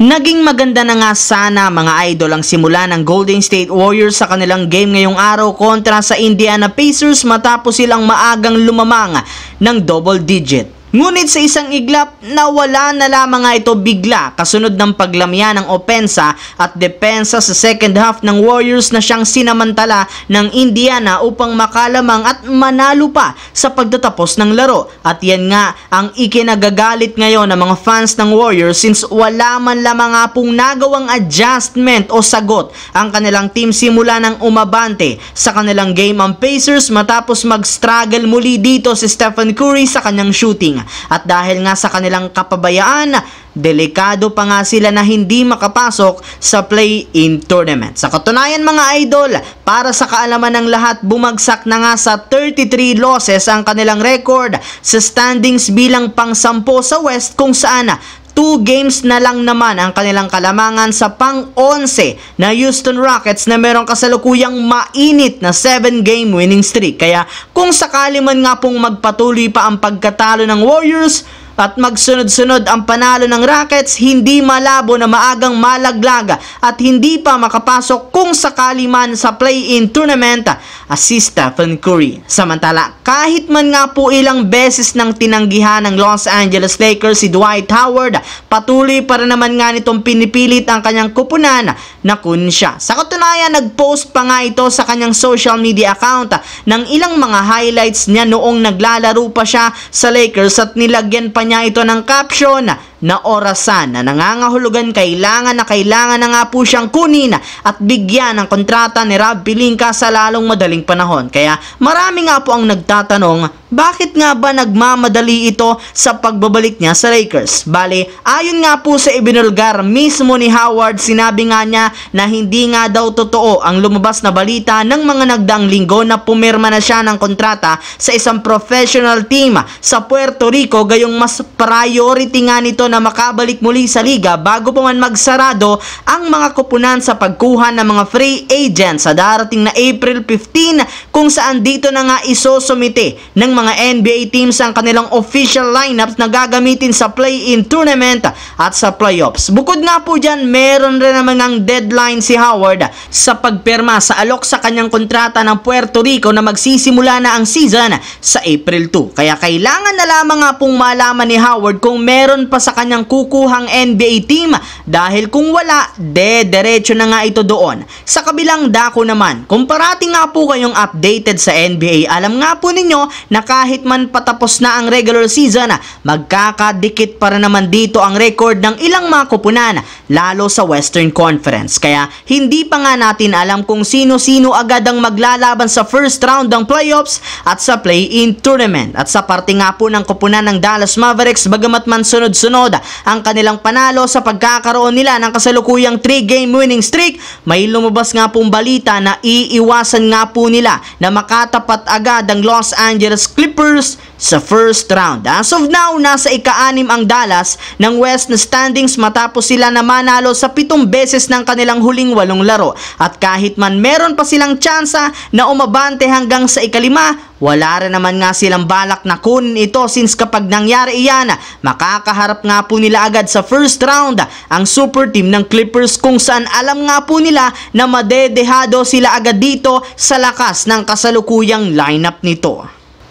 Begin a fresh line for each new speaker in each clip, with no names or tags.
Naging maganda na nga sana mga idol ang simula ng Golden State Warriors sa kanilang game ngayong araw kontra sa Indiana Pacers matapos silang maagang lumamang ng double digit. Ngunit sa isang iglap, nawala na lamang nga ito bigla kasunod ng paglamya ng opensa at depensa sa second half ng Warriors na siyang sinamantala ng Indiana upang makalamang at manalo pa sa pagtatapos ng laro. At yan nga ang ikinagagalit ngayon ng mga fans ng Warriors since wala man lamang nga pong nagawang adjustment o sagot ang kanilang team simula ng umabante sa kanilang game ang Pacers matapos mag-struggle muli dito si Stephen Curry sa kanyang shooting. At dahil nga sa kanilang kapabayaan, delikado pa nga sila na hindi makapasok sa play-in tournament. Sa katunayan mga idol, para sa kaalaman ng lahat, bumagsak na nga sa 33 losses ang kanilang record sa standings bilang pang-10 sa West kung saan 2 games na lang naman ang kanilang kalamangan sa pang-11 na Houston Rockets na merong kasalukuyang mainit na 7-game winning streak. Kaya kung sakali man nga pong magpatuloy pa ang pagkatalo ng Warriors at magsunod-sunod ang panalo ng Rockets, hindi malabo na maagang malaglag at hindi pa makapasok kung sakali man sa play-in tournament si Stephen Curry. Samantala, kahit man nga po ilang beses nang tinanggihan ng Los Angeles Lakers si Dwight Howard, patuloy pa rin naman nga nitong pinipilit ang kanyang kupunan na kunsya. Sa katunayan, nag-post pa nga ito sa kanyang social media account ng ilang mga highlights niya noong naglalaro pa siya sa Lakers at nilagyan pa niya ito ng caption na orasan na nangangahulugan kailangan na nga po siyang kunin at bigyan ng kontrata ni Rob Pelinka sa lalong madaling panahon. Kaya marami nga po ang nagtatanong, bakit nga ba nagmamadali ito sa pagbabalik niya sa Lakers? Bale, ayon nga po sa ibinulgar mismo ni Howard, sinabi nga niya na hindi nga daw totoo ang lumabas na balita ng mga nagdaang linggo na pumirma na siya ng kontrata sa isang professional team sa Puerto Rico, gayong mas priority nga nito na makabalik muli sa liga bago pa man magsarado ang mga kupunan sa pagkuha ng mga free agents sa darating na April 15, kung saan dito na nga isosumite ng mga NBA teams ang kanilang official lineups na gagamitin sa play-in tournament at sa playoffs. Bukod nga po dyan, meron rin naman ng deadline si Howard sa pagpirma sa alok sa kanyang kontrata ng Puerto Rico na magsisimula na ang season sa April 2. Kaya kailangan na lamang nga pong malaman ni Howard kung meron pa sa kanyang kukuhang NBA team, dahil kung wala, diretso na nga ito doon. Sa kabilang dako naman, kung parati nga po kayong updated sa NBA, alam nga po ninyo na kahit man patapos na ang regular season, magkakadikit para naman dito ang record ng ilang mga kupunan, lalo sa Western Conference. Kaya hindi pa nga natin alam kung sino-sino agad ang maglalaban sa first round ng playoffs at sa play-in tournament. At sa parte nga po ng kupunan ng Dallas Mavericks, bagamat man sunod-sunod ang kanilang panalo sa pagkakaroon nila ng kasalukuyang 3-game winning streak, may lumabas nga pong balita na iiwasan nga po nila na makatapat agad ang Los Angeles Clippers sa first round. As of now, nasa ika-6 ang Dallas ng West na standings matapos sila na manalo sa 7 beses ng kanilang huling 8 laro. At kahit man meron pa silang tsansa na umabante hanggang sa ika-5, wala rin naman nga silang balak na kunin ito since kapag nangyari iyan, makakaharap nga po nila agad sa first round ang super team ng Clippers, kung saan alam nga po nila na madedehado sila agad dito sa lakas ng kasalukuyang lineup nito.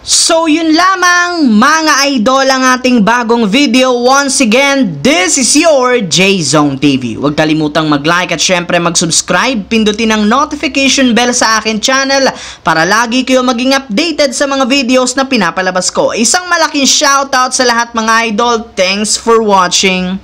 So yun lamang mga idol ang ating bagong video. Once again, this is your J-Zone TV. Huwag kalimutang mag-like at syempre mag-subscribe. Pindutin ang notification bell sa akin channel para lagi kayo maging updated sa mga videos na pinapalabas ko. Isang malaking shoutout sa lahat mga idol. Thanks for watching.